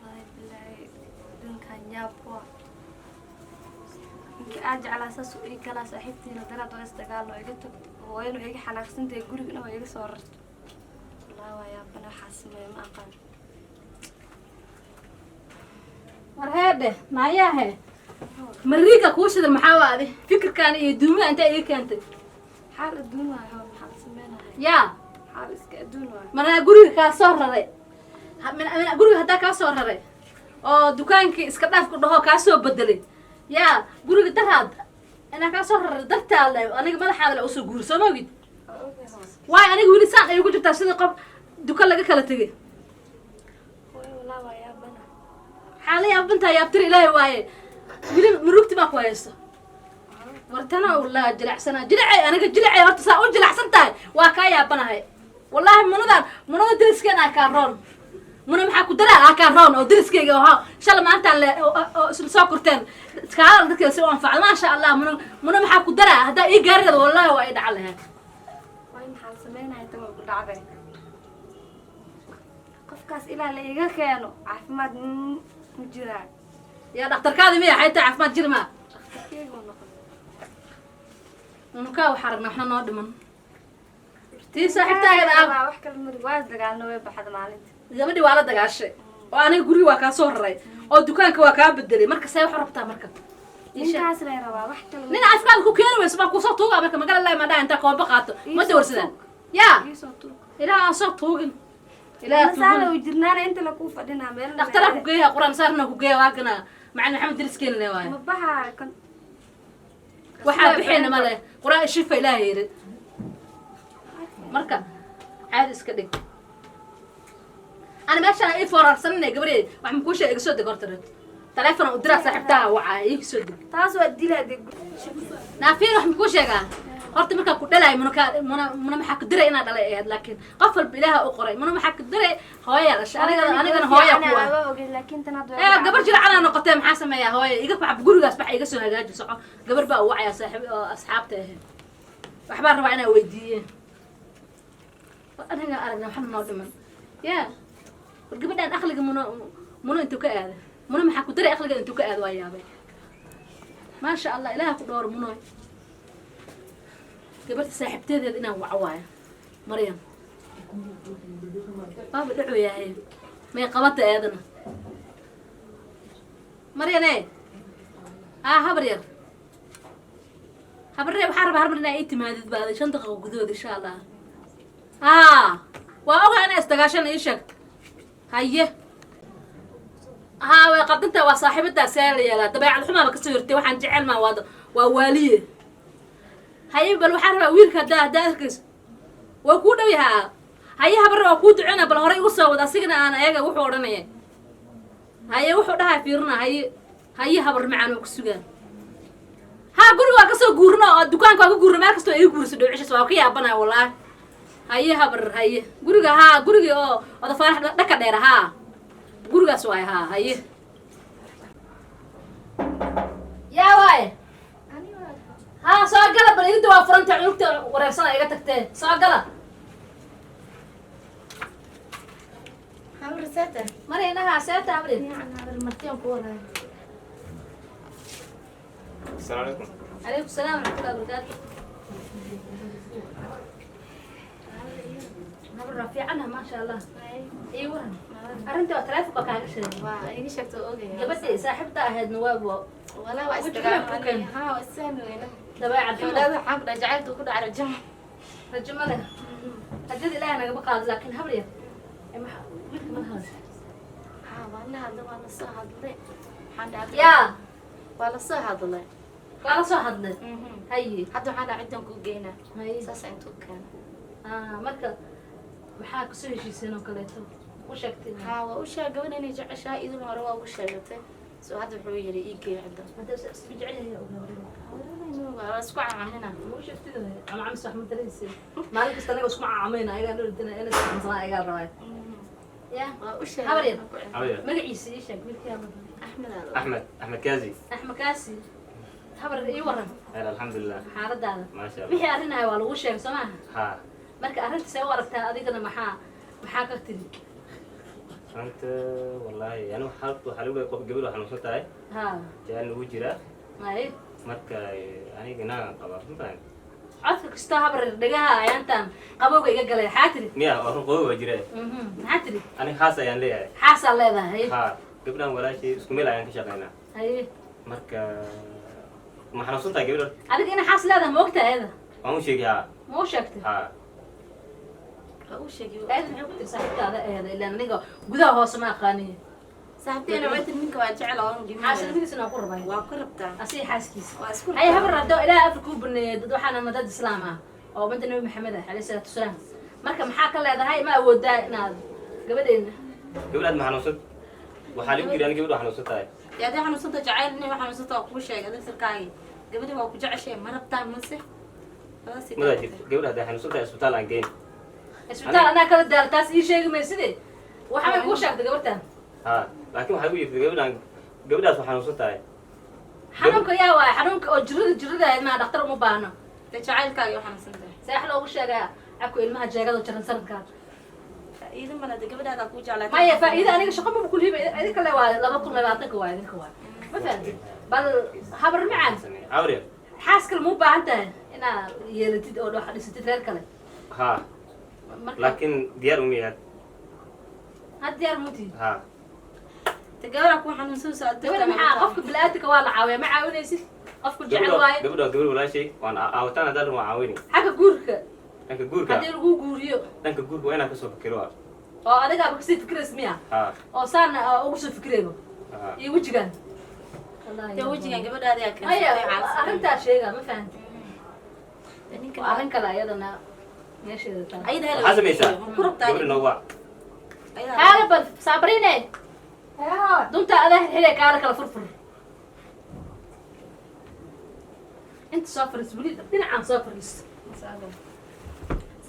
بالله دون كان يابوا أرجع على أساس إيه كلا صاحبتي نقدر أتواصل تقال له يقول وين ويجي حناقصين تقولي إنه يجي صورت الله ويا بنا حاسمة ما أقل warheede maayahe mariiga kuushada maxaa waade fikirkaan iyo duumada inta iga keentay حال الدنيا هو حال سمينا yaa حال إسك الدنيا manaa guriga kaa soo raray guriga haddaa kaa soo raray oo dukaankii iska dhaafku dhaho kaa soo bedelay yaa guriga daraad inaa kaa soo raray dartaale aniga madaxaada la usoo guuri soo maogid waayo aniga weli saan ay ugu jirtaa sida qof dukaan laga kala tegay والله ويا بنا xaala yaabintaa yaabtiri ilaahay waaye weli murugti baa ku haysto wartana walaa jilacsana jilacay aniga jilacay horta saa u jilacsan tahay waa kaa yaabanahay wallaahi munada dariskeenaa kaa roon muna maxaa ku daraa kaa roon oo dariskeyga oo shala maantaan le oo isla soo korteen kaala dadkeeda si u anfacda maasha allah muna maxaa ku daraa haddaa ii gaarideeda wallaahi waa ii dhacan lahayd وين حال سمينا يتم بالعبد قفكاس إلى اللي يجاكينه عفمات مجرى yaa dhakhtarkaadi miya xaytaa caafimaad jiri maa كيف ونقول unukaa wax aragna waxna noo dhiman tii saaxiibtaageeda ah wax kale mari waa dagaalna way baxda maalinta gabadhii waa la dagaashay oo aniga guriga waa kaa soo raray oo dukaanka waa kaa bedelay marka see wax u rabtaa marka ninkaas lay rabaa wax kale nin caafimaad ku keeni weyso baa kusoo tuugaa marka magala lay ma dhaa intaa kooba qaato ma dawarsadaan yaa iisoo tuug ilaa aan soo tuugin ilaa masaala way jirnaana inta la ku fadhinaa meel dhakhtaraa ku geeya quraan saarna ku geeya waagana macalin maxamed diriskeena le waaye ma baxa kan waxaa bixina ma leh quraan shifa ilaahay yiri marka caadi iska dhig أنا ماشي أنا إيه فرار سنة قبري وعم كل شيء يقصد قرطرت تلفون ودراسة حبتها وعاي يقصد taas waa dilaa deg نافين وعم كل شيء قال قرط مركا كدلا من محك دري أنا دلا لكن قفل بلاها أقرأ من محك دري هواية أنا هواية قوة لكن تنادوا إيه قبر جل على نقطتين محاسم يا هواية يقف بقول قاس بحي يقصون هجاج صح قبر بقى وعي صاحب أصحابته وأحبار ربعنا ويديه أنا أرجع محمد نادم يا gabadhaan aqliga muno intuu ka aada muno maxaa ku daray aqliga intuu ka aada waa yaabay maasha allah ilaaha ku dhowr muno gabadha saaxiibteedeed inaan waco waayo maryam baaba dhaco yahay may qabata eedana maryane habar yar habaree waxaa rabaa harmar inaa ii timaadid baaday 5 daqiiqo gudahood insha allah waa ogaa inaa isdagaashan ii sheegto هيه ها وقدمتها وصاحبتها سالية لا تبع الحمامة كسرتي وحن جعل ما واضح وواليه هيه بالوحرة ويرك داكس وكود وياها هيه برا وكود عنا بالهراء وصوا وده سجنا أنا إيجا وحورنا هيه وحورها فيرنا هيه هبر معنا وكسجان ها قولوا كسر جورنا الدكان كوا جورنا ما كسر إيه جور سدوا عيش سوا كي أبنا والله هيه هبر هيه قولوا ها قولوا هذا فرح لك دير ها قولوا سواي ها هيه يا واي ها سواء قلب اللي انت وافرنت عنك ورسنا ايغا تكتين سواء قلب حمر ساته مري انها ساته عمري يعني هذا المرتين كوره السلام عليكم. عليكم السلام ورحمه الله وبركاته نبر في عنها ما شاء الله ايوه أرنت وثلاث بقى شيء وايش شفت اوغي قبل ساحبتها هاد نواب ولا واستغرب ها والسنه وين تبع الحمد هذا حق رجعت كده على الجمع الجمله هجد إلهي أنا بقى لكن هبرية من هذا ها والله هذا ولا صهد لي يا ولا صهد لي ولا صهد لي هي حتى حدا عندهم كوجينا هي اساس انتو كان marka maxaa ku soo heshiiseen oo kaleeto u sheegtay ها وش قبل اني جعشها اذا ما روا وش شغلته سو هذا وحو يري ايجي عنده hada isku jecel yahay والله اسكو عاملنا u sheegtay ama am sax ma dareysay maalin kasta anaga isku caameyna ayaga dhordina ina saxan ayaga rabay ya وش habaryar حبيبي magaciisa ii sheeg midkii أحمد كازي. axmed kaasi habar ii waran هلا الحمد لله. xaaladaada ما شاء الله. wixii arrinaya waa lagu sheegay soo maaha ها. marka arrinta see u aragtaa adigana maxaa ka tiri أنت والله يعني حلو قف قبل وحنا وصلت ها جاء وجرا هاي marka aniga inaan qaba runtaan codka kasta habar dhagaha ayaantan qabowga iga galay xaatiri miya oo qodob jira xaatiri ani khaas ayaan leeyahay xaasa leedahay ha gabdhan walaashii isku meel ayaan ka shaqeynaa haye marka ma xanuunsantahay gabdhan adiga ina xaas leedahay ma ogtahay ayada waan u sheegay ma u sheegtay ha u sheegay ayada maxay ku tiri saaxiibtaada ayada ilaa aniga gudaha hoose ma aqaaniyo صاحبتي وعدت منك وأجعل أون جميل xaasnimadiisana ku rabay وأقربتها asii xaaskiisa وأسكن هاي هبر هذا إلى أفريقيا بني دد وحنا مدد إسلام أو بنت النبي محمد عليه الصلاة والسلام مركب محاكا هذا هاي ما أود دا ناد قبلين gabdhaad ma xanuunsan waxaa lagu yiri aniga gabdha xanuunsantahay يا ده إحنا صوت جعلني وإحنا صوت أقول شيء هذا سركاي قبل ما أقول جع شيء مرة بتاع مسح بس madaa jirto gabdha hadday xanuunsantahay isbitaal aan geyn السبتال أنا كذا دار تاس إيش شيء ما يصير وحنا يقول شاك قبلتها ha laakiin waxay u yirtay gabdhaas ma xanuunsantahay حنونك يا واي حنونك أو جرد ما دكتور مو بانه تجعل كاي وإحنا صنته ساحل أو شيء أكو إلمها جاكد وشرن سرد كار إذا ما ندق قبل هذا أقول جعل ما هي فإذا أنا شقة ما بقول هي هذيك اللي واي لا بقول لا بعطيك واي هذيك واي ما فهمت بل خبر معان awriya حاسك مو بانته أنا يلتد أو واحد يستد غير كله ha laakiin diyaar uma yahay هاد ديار موتي ha تجاور أكون إحنا نسوي سؤال gabadha maxaa qofka bilaadanka waa la caawiyaa ma caawinaysid qofku jecel waaye gabdha walaashay waan aawataan haddaan waa caawini xagga guurka dhanka guurka haddii lagu guuriyo dhanka guurka waa inaan kasoo fikiro oo adigaaba kasii fikirays miya ha oo saana ugu soo fikirayba ha iyo wejigan توجي قبل هذا كان maya arrintaa sheega ma fahanti waa arrin kale ayadana meesheeda taa أيد maxaa samaysaa كرب gabdha تاني noogu waa haala bal saabriine dunta adaa xilxilay kaala kala furfur inta soo fariis weli dhinacaan soo fariis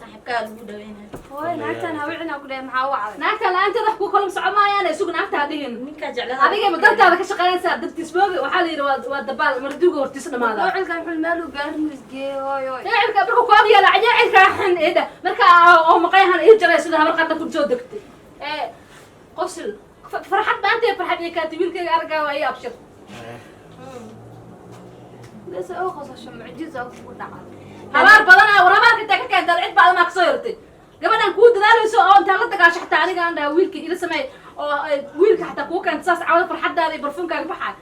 صاحب كان مو دوينه hooy naagtan hawicina ku dhahay maxaa u wacday naagta la-aanteeda wax ku kala socon maayaan isugu naagta hadhihin منك جعل adiga ma dantaada ka shaqaynaysaa dartiisbooga waxaa la yidhi waa dabaal marduuga hortiisa dhamaada gocilkan xul meel uu gaarin isgeeyey hooy hooy jaacilka marka ku ag yaala jaacilka xan eeda marka oo maqayhan ii jaray sida habar qadda ku soo degtay qosil farxad baantay farxad iyo kaati wiilkayga argaa waa ii abshir bes oo qosasho mucjizo ku dhacay habaar badan ah warabaarka intaa ka keentay cid baad ma ka soo yartay gabadhan kuu dadaalayso oo intaan la dagaasho xataa aniga aan dhaha wiilka ila sameey oo wiilka xataa kuu keenta saas cawada farxadaada iyo barfuunkaaga baxaa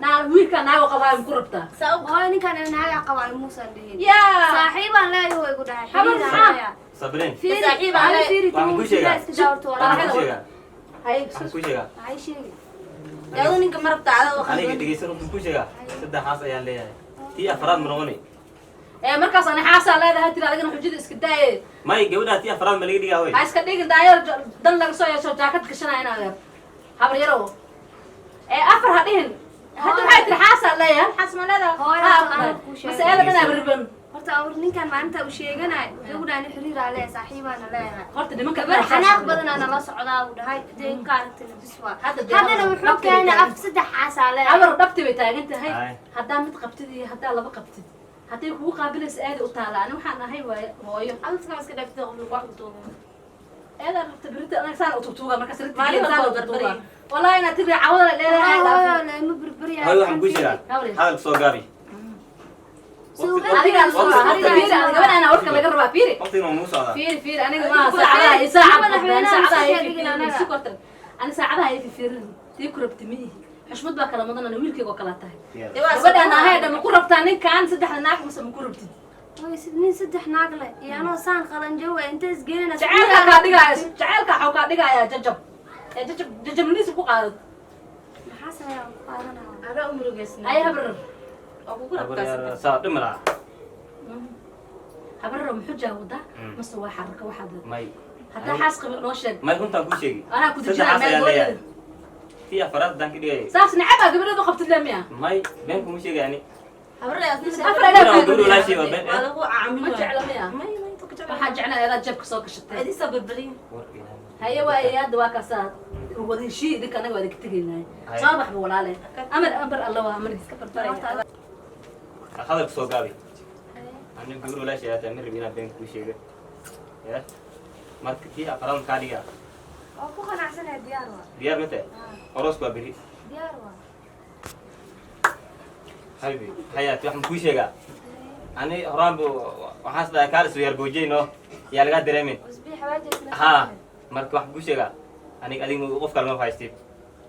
naa wiilka naago qabaa ku rabtaa hooy ninkan naaga qabaa muusan dhihin yaa saaxiibaan leeyahay hooy ku dhahay Habar xiriiraya sabreen fiiri saaxiib aan aan fiiri waxaan kuu sheegaa. iska daawrto waxaan walaal kuu sheegaa hay waxaan kuu sheegaa hay sheegi يا ذوني كمرة بتاع هذا aniga وخلنا dhegeysan waxaan kuu sheegaa saddexaas ayaan leeyahay tii afraad ma noqoni markaas ani xaasaa leedahay tiri adigana xujada iska daaye may gabadhaa tii afraad ma laga dhigaa wey ha iska dhigin daayar dan laga soo yeesho jaakad gashanaya in adeer habar yarow afar ha dhihin hadda maxay tiri xaasaa leeyahay xaas ma leedahay Hooyo, Ha, aan kuu sheegay. mase eeda dhanaa bariban horta awr ninkan maalinta uu sheeganayo wuxuu ku dhahay nin xiriiraa leeyahay saaxiibaana leeyahay horta nimanka gabar xanaaq badanaa nala socdaa uu dhahay dee ka aragtay labis waa Hadda dee haddana habar wuxuu dhabti keenay bay af saddex xaasaa leeyahay amar dhabti bay taagan tahay Ay. haddaa mid qabtid iyo haddaa laba qabtid hadday kugu qaabilaysa aada u taala ani waxaan ahay waaye hooyo أنت كم اسكت في ضغط الواحد eedaa rabta berita anaga saan u tugtuuga markaas Maalin rintigeeda saan u walba tugtuuga barbari. wallahi inaad tiri cawada leedahay hooyo lama burburiyaa hooy waxaan kuu sheegaa Hawle. hadal soo gaabi adiga gabadhaana warka laga rabaa fiiri waqtigan waa muu socdaa fiiri fiiri aniga ma saacadaha iyo saaca madaxweynaha saacadaha soo iyo sheegin anaga. si kortan ani saacadaha iyo fiirin tii ku rabti miihi xushmad baa kala mudan ana wiilkayga oo kala tahay gabadhaan ahay dhan ma ku rabtaa ninkaan saddexda naag mase ma ku rabtid hooy nin saddex naag leh iyo anoo saan qalanjooga intee isgeynana jacaylka kaa dhigaya jacaylka waxuu kaa dhigayaa jajab jajabniisa ku qaadad maxaa sameeyaa ku qaadanaa هذا عمره جسنا ay habrar أبو كرب كاس saa dhimara habrar muxuu jaawadaa mase waa xaraka waxaad may haddaa xaas qabi noo sheeg may runtaan kuu sheegi anaa ku dejinaa saddexaas meel ayaan leeyahay goodeeda tii afraad haddaan ka dhigay saas nacabaa gabadheed u qabtid le miya may been kuma sheegi ani هبرة يا أخي أفر Gabadhaan أنا gabadhu walaashii waa been هذا هو عامل ما جعله مياه. ما ما تكجع waxaan jeclaa eedaad jeebka soo gashatay هذه سبب برين haye waaye hadda waa kaasaa wada heshii idinka anaga waa idinka tegaynaaye Haye. soo baxba walaale amar alla waa amar iska barbaraya hadalka soo gaabi aniga gabadhu walaashii ayaa tahay ma rabi inaan been kuu sheega ya marka tii afraad kaa dhigaa وأكو قناعسنا ديار وا diyaar ma tahay aroos baa beri ديار وا habibi hayaati waxaan kuu sheegaa ani horaan bu waxaan isdhahay kaal isu yar boojeyno yaa lagaa dareemin وسبيح واجهتنا ها marka waxaan kuu sheegaa adiga qof kale ma fahaystid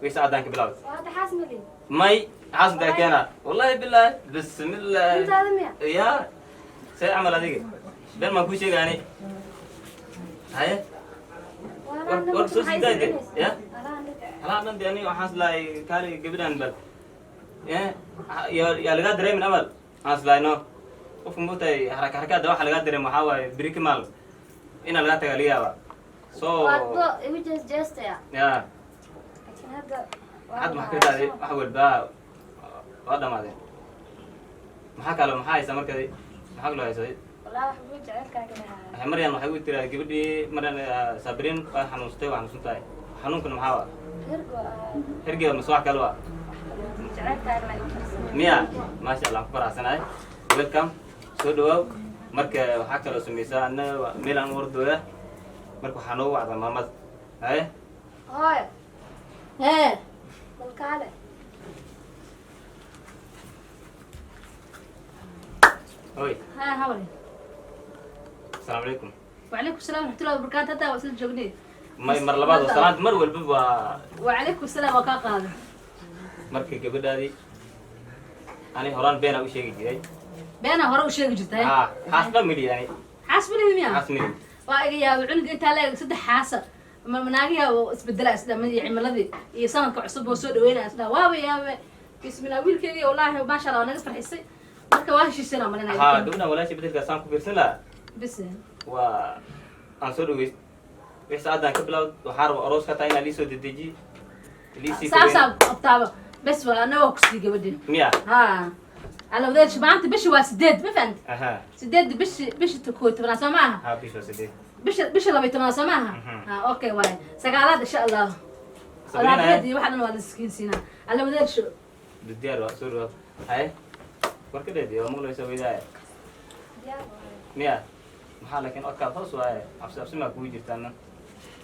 waysa addaan ka bilaawd وهذا حاسم لي may xaasan taa keena wallahi billahi bismillah أنت هذا مية ya see camal adiga been maan kuu sheegaa ani haye war soo sii daayde ya halaa dhan de ani waxaan islahay kaali gabadhan bal yaa lagaa dareemin amal waxaan islahay no qofka moogtahay harakaada waxa lagaa dareem waxaa waaye beri ka maal inaa lagaa tagaa laga yaaba so وهذا يوجد جيست يا ya لكن هذا had maxaa ka dhacday wax walba waa dhamaadeen maxaa kale maxaa haysaa markadi maxaa kaloo haysaday والله وحبي جعلك كذا maryan waxay u tiraa gabadhii maryan sabriin waa xanuunsatay waa xanuunsan tahay xanuunkana maxaa waa هرقوا hergeeda mase wax kale waa جعلك كذا miya maasha allah ku faraxsanahay welcome soo dhawaaw marka waxaa kaloo samaysaa annaga meel aan wardooya marka waxaa noogu wacdaa maamada haye هاي hee بالكالة hoy haa hawle asalaamu calaykum وعليكم السلام ورحمة الله وبركاته هذا وصل جوجني may mar labaad oo salaanta mar walba waa وعليكم السلام وكاق هذا marka gabadhaadii ani horaan beenaa u sheegi jiray بينا هرو شيء جرتها ها xaasba mili yani حاسب لي ميا xaas mili واجي يا عنق انت لا صدق حاسه مناقيها واسبدلها اسدا مدي عملدي iyo sanadka cusub oo soo dhaweynaa isda waaba yaaba bismillah wiilkeedii wallahi ma sha Allah naga farxisay marka waa heshiisana malina ها gabadhan walaasha bedelka saan ku fiirsan lahaa بس waa aan soo dhaweys wix saacadaan ka bilowd waxaa raba aroos ka tahay inaa liisoo dedeji liisii ساسا طابا بس انا وكسي قبدي miya ها على وداش ما انت بش واسدد ما فهمت aha سدد بش تكوت بنا سماها ha bisha sideed بش لبي تما سماها ها اوكي واي سقالات ان شاء الله sabrina هذه واحد من السكين سينا على وداش diyaar waa soo dhawaad haye warkadeedii waa maqlaysa weydaaya miya maxaa laakiin odkaad hoos waaye cabsi maa kugu jirtaana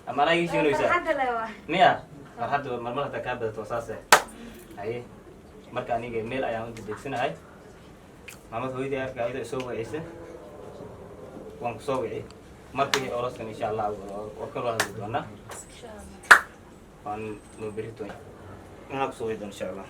ama anaa ii sheegnaysaa حد لا miya farxadda marmar haddaa kaa badato saase haye marka aniga meel ayaan u dedegsanahay maamad hooyadii arka ayada isoo wacaysa waan kusoo wici markii oroskan insha allah waa ka wada hadli doonaa waan noo beri doona inaan kusoo wici doona insha allah